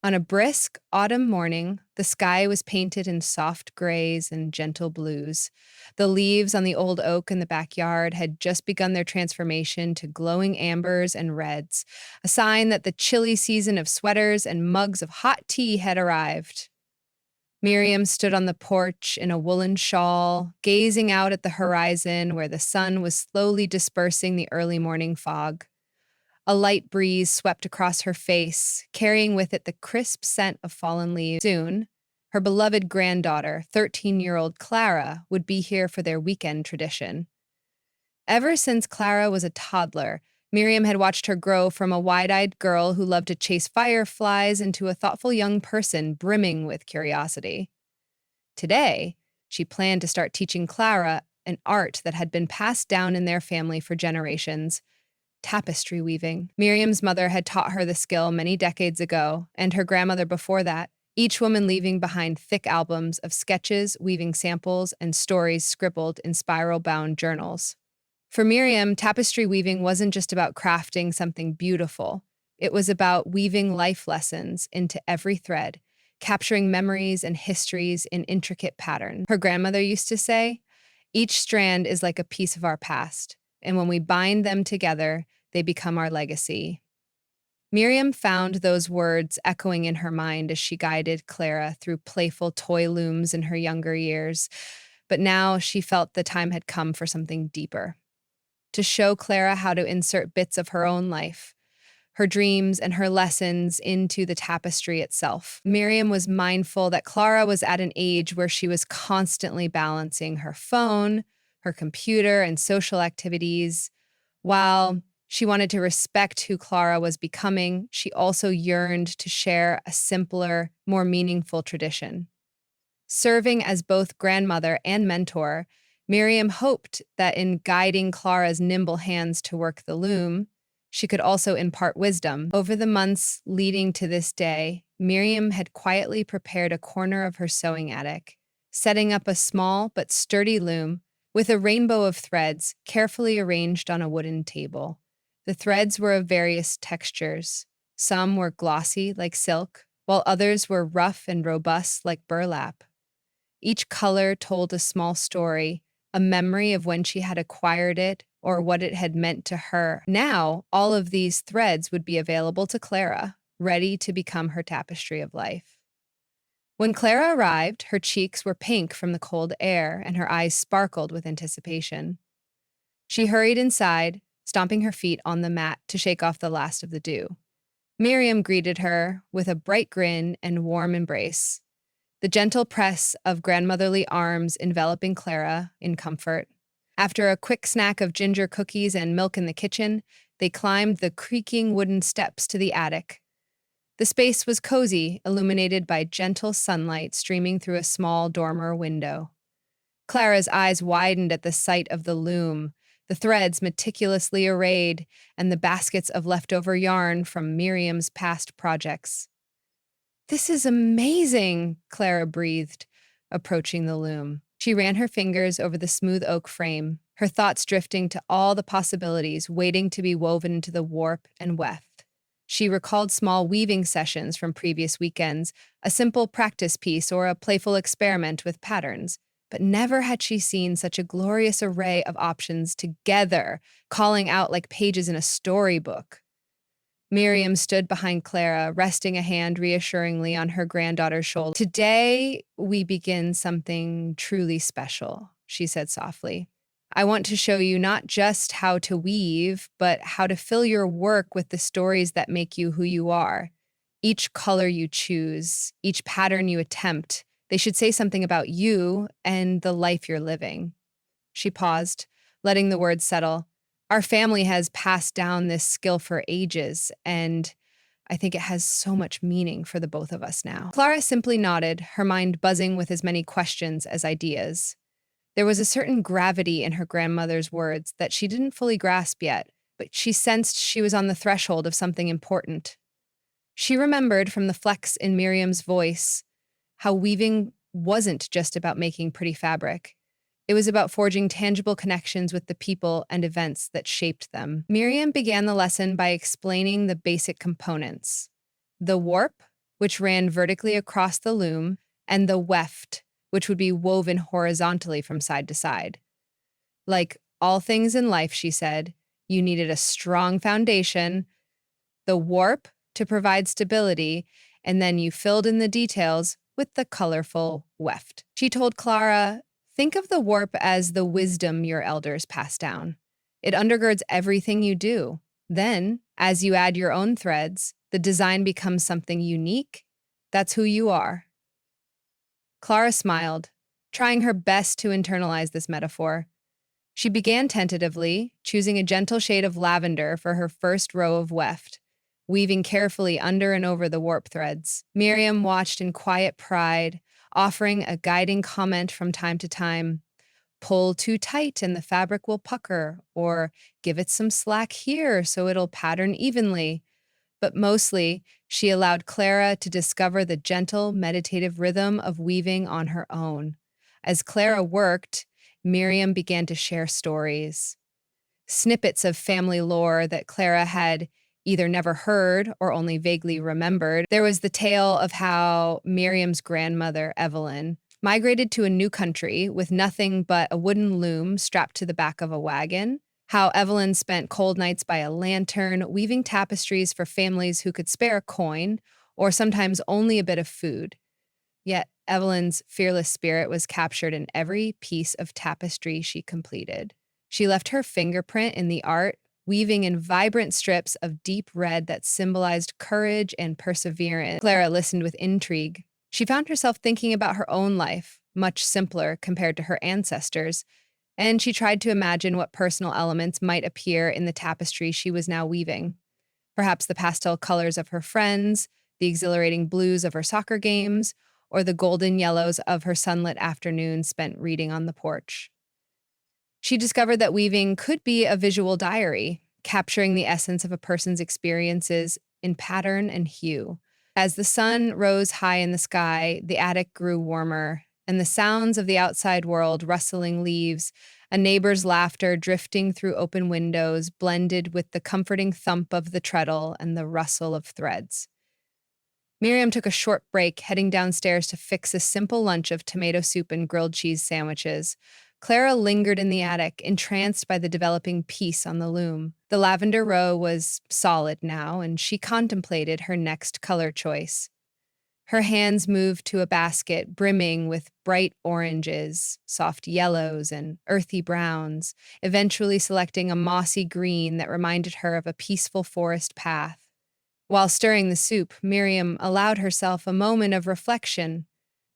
On a brisk autumn morning, the sky was painted in soft grays and gentle blues. The leaves on the old oak in the backyard had just begun their transformation to glowing ambers and reds, a sign that the chilly season of sweaters and mugs of hot tea had arrived. Miriam stood on the porch in a woolen shawl, gazing out at the horizon where the sun was slowly dispersing the early morning fog. A light breeze swept across her face, carrying with it the crisp scent of fallen leaves. Soon, her beloved granddaughter, 13-year-old Clara, would be here for their weekend tradition. Ever since Clara was a toddler, Miriam had watched her grow from a wide-eyed girl who loved to chase fireflies into a thoughtful young person brimming with curiosity. Today, she planned to start teaching Clara an art that had been passed down in their family for generations: tapestry weaving. Miriam's mother had taught her the skill many decades ago, and her grandmother before that, each woman leaving behind thick albums of sketches, weaving samples, and stories scribbled in spiral-bound journals. For Miriam, tapestry weaving wasn't just about crafting something beautiful. It was about weaving life lessons into every thread, capturing memories and histories in intricate patterns. Her grandmother used to say, "Each strand is like a piece of our past, and when we bind them together, they become our legacy." Miriam found those words echoing in her mind as she guided Clara through playful toy looms in her younger years, but now she felt the time had come for something deeper: to show Clara how to insert bits of her own life, her dreams and her lessons into the tapestry itself. Miriam was mindful that Clara was at an age where she was constantly balancing her phone, her computer, and social activities. While she wanted to respect who Clara was becoming, she also yearned to share a simpler, more meaningful tradition. Serving as both grandmother and mentor, Miriam hoped that in guiding Clara's nimble hands to work the loom, she could also impart wisdom. Over the months leading to this day, Miriam had quietly prepared a corner of her sewing attic, setting up a small but sturdy loom with a rainbow of threads carefully arranged on a wooden table. The threads were of various textures. Some were glossy like silk, while others were rough and robust like burlap. Each color told a small story, a memory of when she had acquired it or what it had meant to her. Now, all of these threads would be available to Clara, ready to become her tapestry of life. When Clara arrived, her cheeks were pink from the cold air and her eyes sparkled with anticipation. She hurried inside, stomping her feet on the mat to shake off the last of the dew. Miriam greeted her with a bright grin and warm embrace, the gentle press of grandmotherly arms enveloping Clara in comfort. After a quick snack of ginger cookies and milk in the kitchen, they climbed the creaking wooden steps to the attic. The space was cozy, illuminated by gentle sunlight streaming through a small dormer window. Clara's eyes widened at the sight of the loom, the threads meticulously arrayed, and the baskets of leftover yarn from Miriam's past projects. "This is amazing," Clara breathed, approaching the loom. She ran her fingers over the smooth oak frame, her thoughts drifting to all the possibilities waiting to be woven into the warp and weft. She recalled small weaving sessions from previous weekends, a simple practice piece or a playful experiment with patterns, but never had she seen such a glorious array of options together, calling out like pages in a storybook. Miriam stood behind Clara, resting a hand reassuringly on her granddaughter's shoulder. "Today, we begin something truly special," she said softly. "I want to show you not just how to weave, but how to fill your work with the stories that make you who you are. Each color you choose, each pattern you attempt, they should say something about you and the life you're living." She paused, letting the words settle. "Our family has passed down this skill for ages, and I think it has so much meaning for the both of us now." Clara simply nodded, her mind buzzing with as many questions as ideas. There was a certain gravity in her grandmother's words that she didn't fully grasp yet, but she sensed she was on the threshold of something important. She remembered from the flex in Miriam's voice how weaving wasn't just about making pretty fabric. It was about forging tangible connections with the people and events that shaped them. Miriam began the lesson by explaining the basic components. The warp, which ran vertically across the loom, and the weft, which would be woven horizontally from side to side. Like all things in life, she said, you needed a strong foundation, the warp to provide stability, and then you filled in the details with the colorful weft. She told Clara, think of the warp as the wisdom your elders passed down. It undergirds everything you do. Then, as you add your own threads, the design becomes something unique. That's who you are. Clara smiled, trying her best to internalize this metaphor. She began tentatively, choosing a gentle shade of lavender for her first row of weft, weaving carefully under and over the warp threads. Miriam watched in quiet pride, offering a guiding comment from time to time. Pull too tight and the fabric will pucker, or give it some slack here so it'll pattern evenly. But mostly, she allowed Clara to discover the gentle, meditative rhythm of weaving on her own. As Clara worked, Miriam began to share stories, snippets of family lore that Clara had either never heard or only vaguely remembered. There was the tale of how Miriam's grandmother, Evelyn, migrated to a new country with nothing but a wooden loom strapped to the back of a wagon. How Evelyn spent cold nights by a lantern, weaving tapestries for families who could spare a coin or sometimes only a bit of food. Yet Evelyn's fearless spirit was captured in every piece of tapestry she completed. She left her fingerprint in the art, weaving in vibrant strips of deep red that symbolized courage and perseverance. Clara listened with intrigue. She found herself thinking about her own life, much simpler compared to her ancestors, and she tried to imagine what personal elements might appear in the tapestry she was now weaving. Perhaps the pastel colors of her friends, the exhilarating blues of her soccer games, or the golden yellows of her sunlit afternoons spent reading on the porch. She discovered that weaving could be a visual diary, capturing the essence of a person's experiences in pattern and hue. As the sun rose high in the sky, the attic grew warmer, and the sounds of the outside world, rustling leaves, a neighbor's laughter drifting through open windows, blended with the comforting thump of the treadle and the rustle of threads. Miriam took a short break, heading downstairs to fix a simple lunch of tomato soup and grilled cheese sandwiches. Clara lingered in the attic, entranced by the developing piece on the loom. The lavender row was solid now, and she contemplated her next color choice. Her hands moved to a basket brimming with bright oranges, soft yellows, and earthy browns, eventually selecting a mossy green that reminded her of a peaceful forest path. While stirring the soup, Miriam allowed herself a moment of reflection,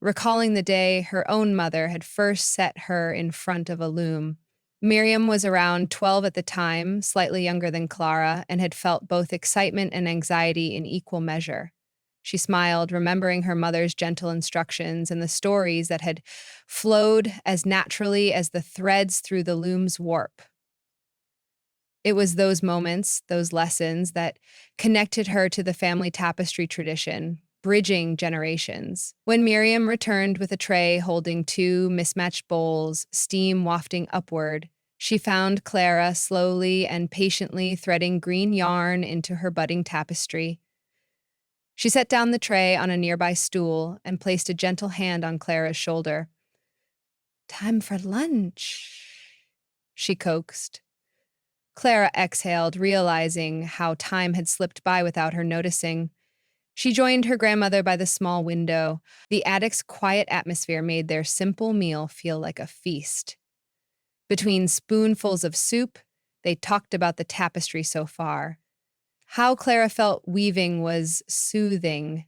recalling the day her own mother had first set her in front of a loom. Miriam was around 12 at the time, slightly younger than Clara, and had felt both excitement and anxiety in equal measure. She smiled, remembering her mother's gentle instructions and the stories that had flowed as naturally as the threads through the loom's warp. It was those moments, those lessons, that connected her to the family tapestry tradition, bridging generations. When Miriam returned with a tray holding two mismatched bowls, steam wafting upward, she found Clara slowly and patiently threading green yarn into her budding tapestry. She set down the tray on a nearby stool and placed a gentle hand on Clara's shoulder. "Time for lunch," she coaxed. Clara exhaled, realizing how time had slipped by without her noticing. She joined her grandmother by the small window. The attic's quiet atmosphere made their simple meal feel like a feast. Between spoonfuls of soup, they talked about the tapestry so far, how Clara felt weaving was soothing,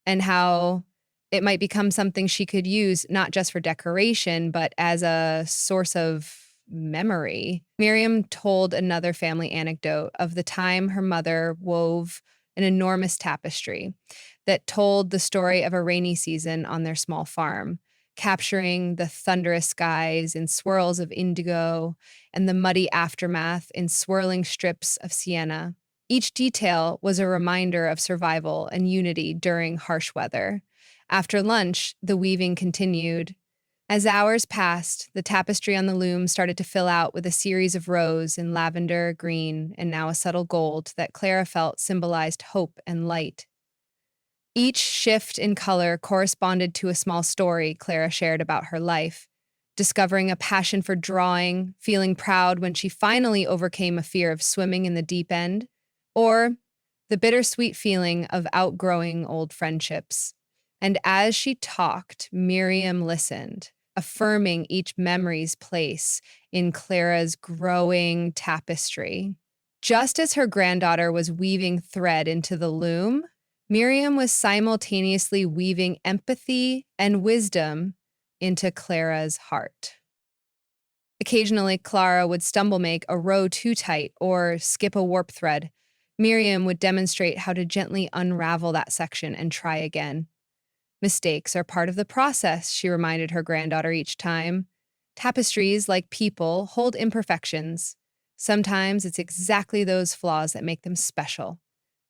and how it might become something she could use not just for decoration, but as a source of memory. Miriam told another family anecdote of the time her mother wove an enormous tapestry that told the story of a rainy season on their small farm, capturing the thunderous skies in swirls of indigo and the muddy aftermath in swirling strips of sienna. Each detail was a reminder of survival and unity during harsh weather. After lunch, the weaving continued. As hours passed, the tapestry on the loom started to fill out with a series of rows in lavender, green, and now a subtle gold that Clara felt symbolized hope and light. Each shift in color corresponded to a small story Clara shared about her life, discovering a passion for drawing, feeling proud when she finally overcame a fear of swimming in the deep end, or the bittersweet feeling of outgrowing old friendships. And as she talked, Miriam listened, affirming each memory's place in Clara's growing tapestry. Just as her granddaughter was weaving thread into the loom, Miriam was simultaneously weaving empathy and wisdom into Clara's heart. Occasionally, Clara would stumble make a row too tight or skip a warp thread. Miriam would demonstrate how to gently unravel that section and try again. Mistakes are part of the process, she reminded her granddaughter each time. Tapestries, like people, hold imperfections. Sometimes it's exactly those flaws that make them special.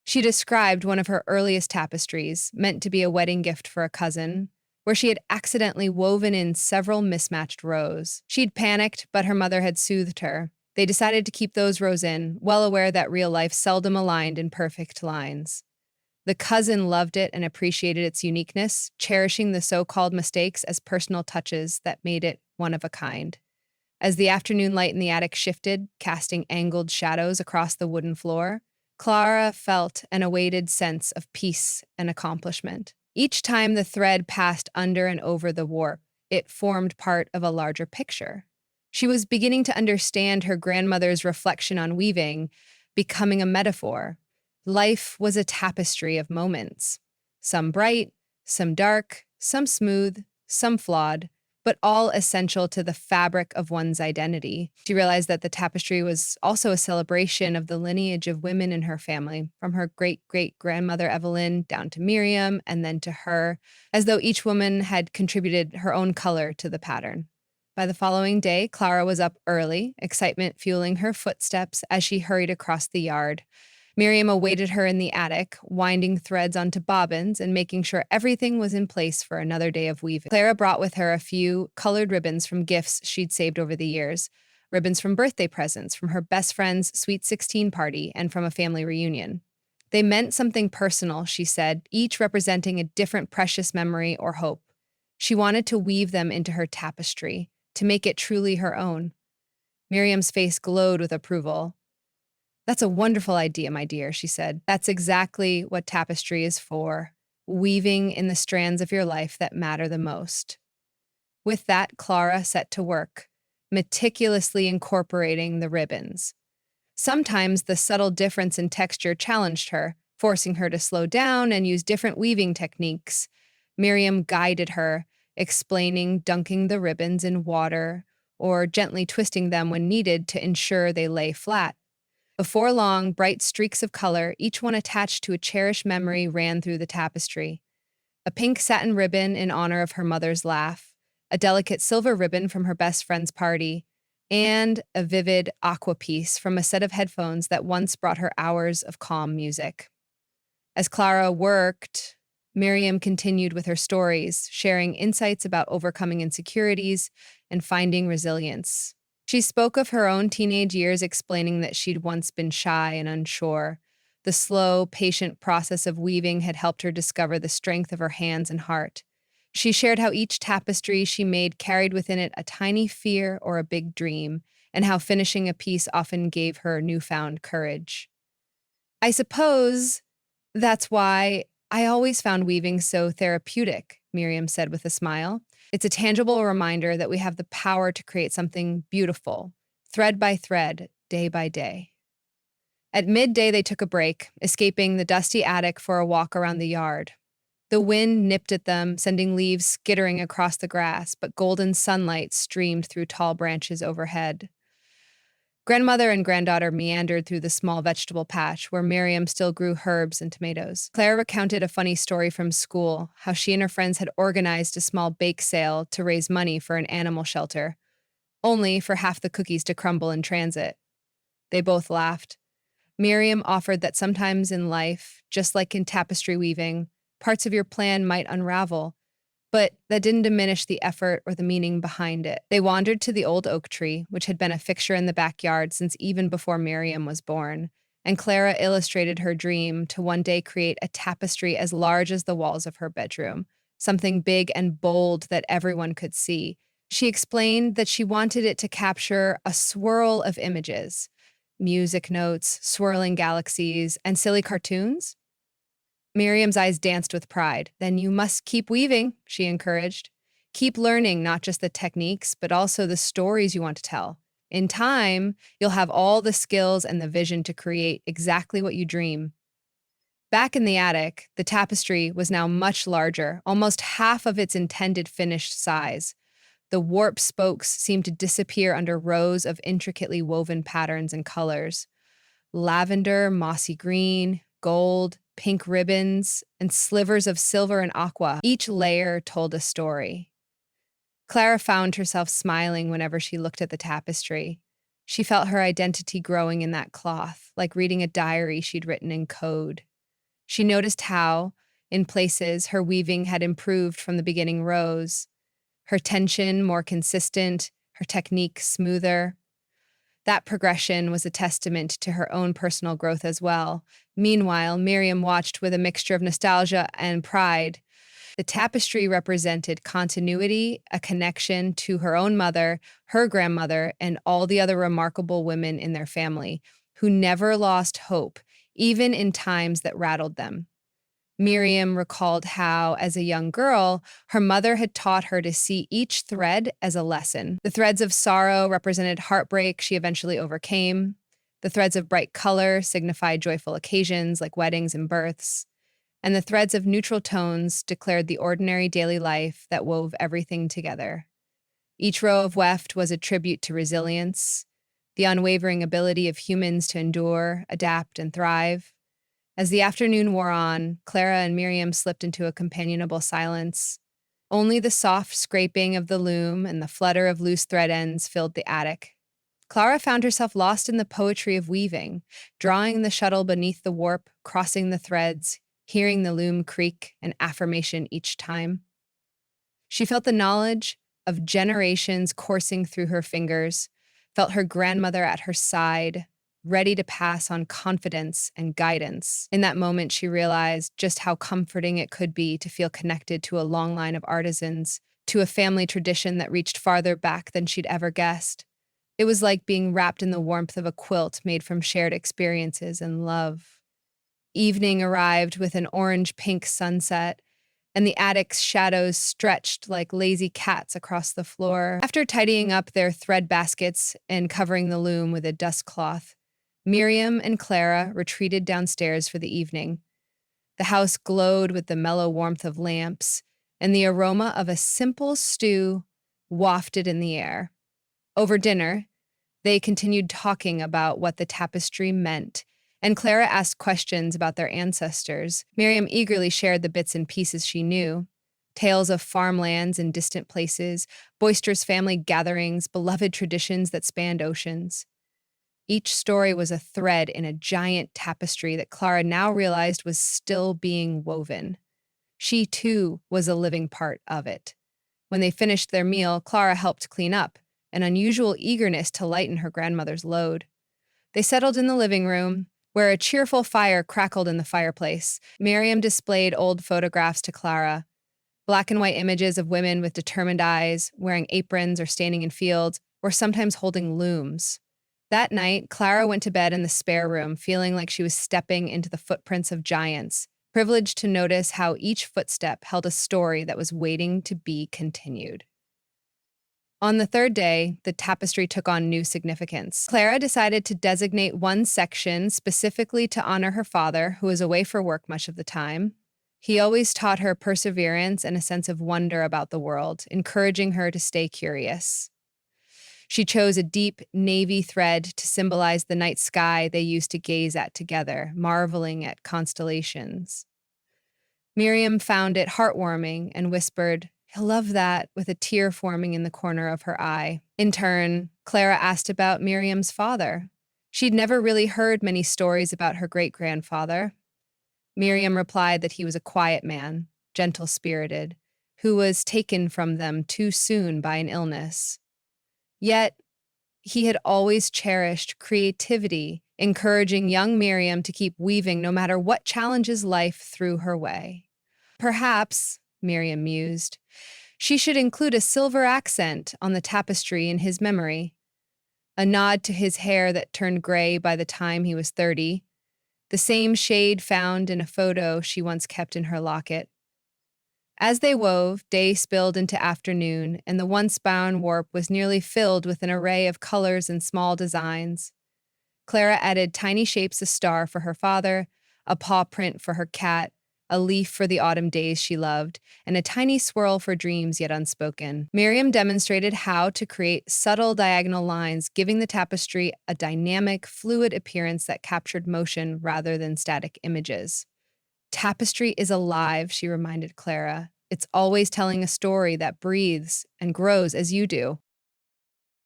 She described one of her earliest tapestries, meant to be a wedding gift for a cousin, where she had accidentally woven in several mismatched rows. She'd panicked, but her mother had soothed her. They decided to keep those rows in, well aware that real life seldom aligned in perfect lines. The cousin loved it and appreciated its uniqueness, cherishing the so-called mistakes as personal touches that made it one of a kind. As the afternoon light in the attic shifted, casting angled shadows across the wooden floor, Clara felt an awaited sense of peace and accomplishment. Each time the thread passed under and over the warp, it formed part of a larger picture. She was beginning to understand her grandmother's reflection on weaving, becoming a metaphor. Life was a tapestry of moments, some bright, some dark, some smooth, some flawed, but all essential to the fabric of one's identity. She realized that the tapestry was also a celebration of the lineage of women in her family, from her great-great-grandmother Evelyn down to Miriam and then to her, as though each woman had contributed her own color to the pattern. By the following day, Clara was up early, excitement fueling her footsteps as she hurried across the yard. Miriam awaited her in the attic, winding threads onto bobbins and making sure everything was in place for another day of weaving. Clara brought with her a few colored ribbons from gifts she'd saved over the years, ribbons from birthday presents, from her best friend's Sweet 16 party, and from a family reunion. They meant something personal, she said, each representing a different precious memory or hope. She wanted to weave them into her tapestry, to make it truly her own. Miriam's face glowed with approval. "That's a wonderful idea, my dear," she said. "That's exactly what tapestry is for, weaving in the strands of your life that matter the most." With that, Clara set to work, meticulously incorporating the ribbons. Sometimes the subtle difference in texture challenged her, forcing her to slow down and use different weaving techniques. Miriam guided her, explaining dunking the ribbons in water or gently twisting them when needed to ensure they lay flat. Before long, bright streaks of color, each one attached to a cherished memory, ran through the tapestry. A pink satin ribbon in honor of her mother's laugh, a delicate silver ribbon from her best friend's party, and a vivid aqua piece from a set of headphones that once brought her hours of calm music. As Clara worked, Miriam continued with her stories, sharing insights about overcoming insecurities and finding resilience. She spoke of her own teenage years, explaining that she'd once been shy and unsure. The slow, patient process of weaving had helped her discover the strength of her hands and heart. She shared how each tapestry she made carried within it a tiny fear or a big dream, and how finishing a piece often gave her newfound courage. "I suppose that's why I always found weaving so therapeutic," Miriam said with a smile. "It's a tangible reminder that we have the power to create something beautiful, thread by thread, day by day." At midday, they took a break, escaping the dusty attic for a walk around the yard. The wind nipped at them, sending leaves skittering across the grass, but golden sunlight streamed through tall branches overhead. Grandmother and granddaughter meandered through the small vegetable patch where Miriam still grew herbs and tomatoes. Claire recounted a funny story from school, how she and her friends had organized a small bake sale to raise money for an animal shelter, only for half the cookies to crumble in transit. They both laughed. Miriam offered that sometimes in life, just like in tapestry weaving, parts of your plan might unravel, but that didn't diminish the effort or the meaning behind it. They wandered to the old oak tree, which had been a fixture in the backyard since even before Miriam was born, and Clara illustrated her dream to one day create a tapestry as large as the walls of her bedroom, something big and bold that everyone could see. She explained that she wanted it to capture a swirl of images, music notes, swirling galaxies, and silly cartoons. Miriam's eyes danced with pride. Then you must keep weaving, she encouraged. Keep learning not just the techniques, but also the stories you want to tell. In time, you'll have all the skills and the vision to create exactly what you dream. Back in the attic, the tapestry was now much larger, almost half of its intended finished size. The warp spokes seemed to disappear under rows of intricately woven patterns and colors: lavender, mossy green, gold, pink ribbons, and slivers of silver and aqua. Each layer told a story. Clara found herself smiling whenever she looked at the tapestry. She felt her identity growing in that cloth, like reading a diary she'd written in code. She noticed how, in places, her weaving had improved from the beginning rows, her tension more consistent, her technique smoother. That progression was a testament to her own personal growth as well. Meanwhile, Miriam watched with a mixture of nostalgia and pride. The tapestry represented continuity, a connection to her own mother, her grandmother, and all the other remarkable women in their family who never lost hope, even in times that rattled them. Miriam recalled how, as a young girl, her mother had taught her to see each thread as a lesson. The threads of sorrow represented heartbreak she eventually overcame. The threads of bright color signified joyful occasions like weddings and births. And the threads of neutral tones declared the ordinary daily life that wove everything together. Each row of weft was a tribute to resilience, the unwavering ability of humans to endure, adapt, and thrive. As the afternoon wore on, Clara and Miriam slipped into a companionable silence. Only the soft scraping of the loom and the flutter of loose thread ends filled the attic. Clara found herself lost in the poetry of weaving, drawing the shuttle beneath the warp, crossing the threads, hearing the loom creak, an affirmation each time. She felt the knowledge of generations coursing through her fingers, felt her grandmother at her side, ready to pass on confidence and guidance. In that moment, she realized just how comforting it could be to feel connected to a long line of artisans, to a family tradition that reached farther back than she'd ever guessed. It was like being wrapped in the warmth of a quilt made from shared experiences and love. Evening arrived with an orange-pink sunset, and the attic's shadows stretched like lazy cats across the floor. After tidying up their thread baskets and covering the loom with a dust cloth, Miriam and Clara retreated downstairs for the evening. The house glowed with the mellow warmth of lamps, and the aroma of a simple stew wafted in the air. Over dinner, they continued talking about what the tapestry meant, and Clara asked questions about their ancestors. Miriam eagerly shared the bits and pieces she knew: tales of farmlands in distant places, boisterous family gatherings, beloved traditions that spanned oceans. Each story was a thread in a giant tapestry that Clara now realized was still being woven. She, too, was a living part of it. When they finished their meal, Clara helped clean up, an unusual eagerness to lighten her grandmother's load. They settled in the living room, where a cheerful fire crackled in the fireplace. Miriam displayed old photographs to Clara, black and white images of women with determined eyes, wearing aprons or standing in fields, or sometimes holding looms. That night, Clara went to bed in the spare room, feeling like she was stepping into the footprints of giants, privileged to notice how each footstep held a story that was waiting to be continued. On the third day, the tapestry took on new significance. Clara decided to designate one section specifically to honor her father, who was away for work much of the time. He always taught her perseverance and a sense of wonder about the world, encouraging her to stay curious. She chose a deep navy thread to symbolize the night sky they used to gaze at together, marveling at constellations. Miriam found it heartwarming and whispered, "He'll love that," with a tear forming in the corner of her eye. In turn, Clara asked about Miriam's father. She'd never really heard many stories about her great-grandfather. Miriam replied that he was a quiet man, gentle-spirited, who was taken from them too soon by an illness. Yet, he had always cherished creativity, encouraging young Miriam to keep weaving no matter what challenges life threw her way. Perhaps, Miriam mused, she should include a silver accent on the tapestry in his memory, a nod to his hair that turned gray by the time he was 30, the same shade found in a photo she once kept in her locket. As they wove, day spilled into afternoon, and the once bound warp was nearly filled with an array of colors and small designs. Clara added tiny shapes of star for her father, a paw print for her cat, a leaf for the autumn days she loved, and a tiny swirl for dreams yet unspoken. Miriam demonstrated how to create subtle diagonal lines, giving the tapestry a dynamic, fluid appearance that captured motion rather than static images. Tapestry is alive, she reminded Clara. It's always telling a story that breathes and grows as you do.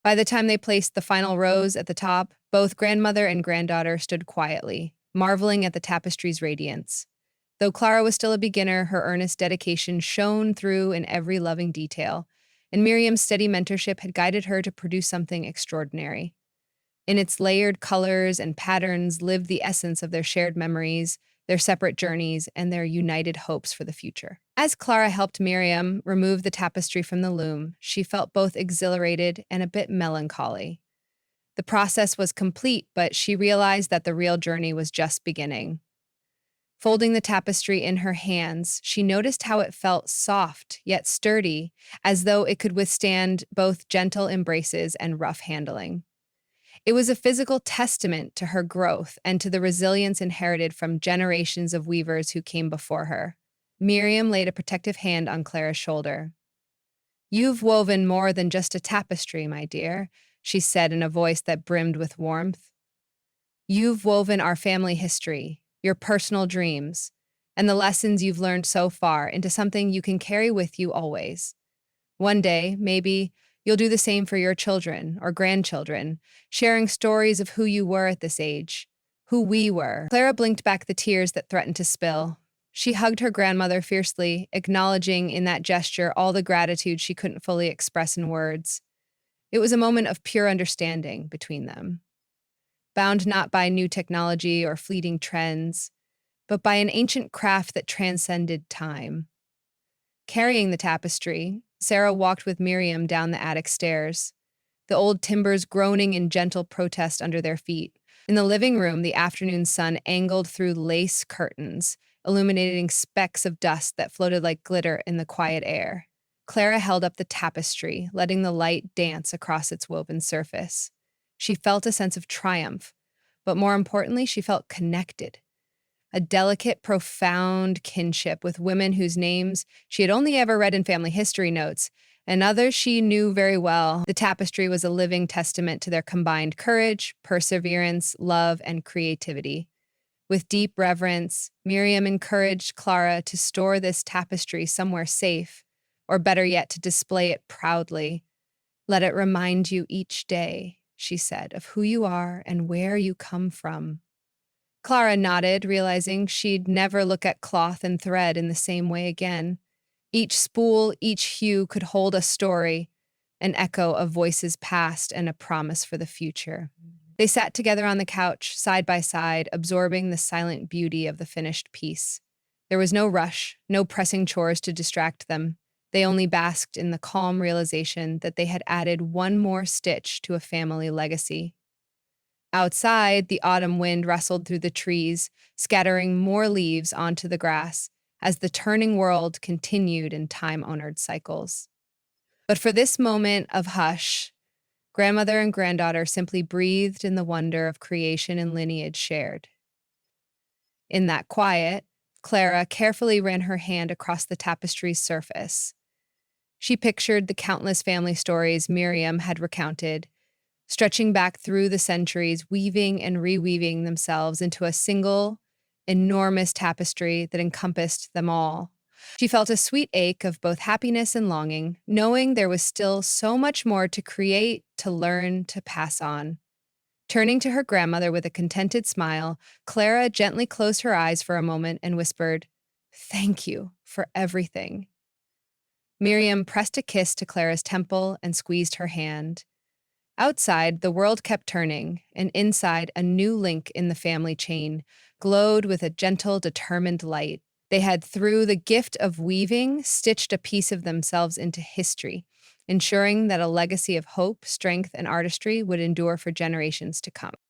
By the time they placed the final rose at the top, both grandmother and granddaughter stood quietly, marveling at the tapestry's radiance. Though Clara was still a beginner, her earnest dedication shone through in every loving detail, and Miriam's steady mentorship had guided her to produce something extraordinary. In its layered colors and patterns lived the essence of their shared memories, their separate journeys, and their united hopes for the future. As Clara helped Miriam remove the tapestry from the loom, she felt both exhilarated and a bit melancholy. The process was complete, but she realized that the real journey was just beginning. Folding the tapestry in her hands, she noticed how it felt soft yet sturdy, as though it could withstand both gentle embraces and rough handling. It was a physical testament to her growth and to the resilience inherited from generations of weavers who came before her. Miriam laid a protective hand on Clara's shoulder. "You've woven more than just a tapestry, my dear," she said in a voice that brimmed with warmth. "You've woven our family history, your personal dreams, and the lessons you've learned so far into something you can carry with you always. One day, maybe, you'll do the same for your children or grandchildren, sharing stories of who you were at this age, who we were." Clara blinked back the tears that threatened to spill. She hugged her grandmother fiercely, acknowledging in that gesture all the gratitude she couldn't fully express in words. It was a moment of pure understanding between them, bound not by new technology or fleeting trends, but by an ancient craft that transcended time. Carrying the tapestry, Sarah walked with Miriam down the attic stairs, the old timbers groaning in gentle protest under their feet. In the living room, the afternoon sun angled through lace curtains, illuminating specks of dust that floated like glitter in the quiet air. Clara held up the tapestry, letting the light dance across its woven surface. She felt a sense of triumph, but more importantly, she felt connected. A delicate, profound kinship with women whose names she had only ever read in family history notes, and others she knew very well. The tapestry was a living testament to their combined courage, perseverance, love, and creativity. With deep reverence, Miriam encouraged Clara to store this tapestry somewhere safe, or better yet, to display it proudly. "Let it remind you each day," she said, "of who you are and where you come from." Clara nodded, realizing she'd never look at cloth and thread in the same way again. Each spool, each hue could hold a story, an echo of voices past and a promise for the future. They sat together on the couch, side by side, absorbing the silent beauty of the finished piece. There was no rush, no pressing chores to distract them. They only basked in the calm realization that they had added one more stitch to a family legacy. Outside, the autumn wind rustled through the trees, scattering more leaves onto the grass as the turning world continued in time-honored cycles. But for this moment of hush, grandmother and granddaughter simply breathed in the wonder of creation and lineage shared. In that quiet, Clara carefully ran her hand across the tapestry's surface. She pictured the countless family stories Miriam had recounted, stretching back through the centuries, weaving and reweaving themselves into a single, enormous tapestry that encompassed them all. She felt a sweet ache of both happiness and longing, knowing there was still so much more to create, to learn, to pass on. Turning to her grandmother with a contented smile, Clara gently closed her eyes for a moment and whispered, "Thank you for everything." Miriam pressed a kiss to Clara's temple and squeezed her hand. Outside, the world kept turning, and inside, a new link in the family chain glowed with a gentle, determined light. They had, through the gift of weaving, stitched a piece of themselves into history, ensuring that a legacy of hope, strength, and artistry would endure for generations to come.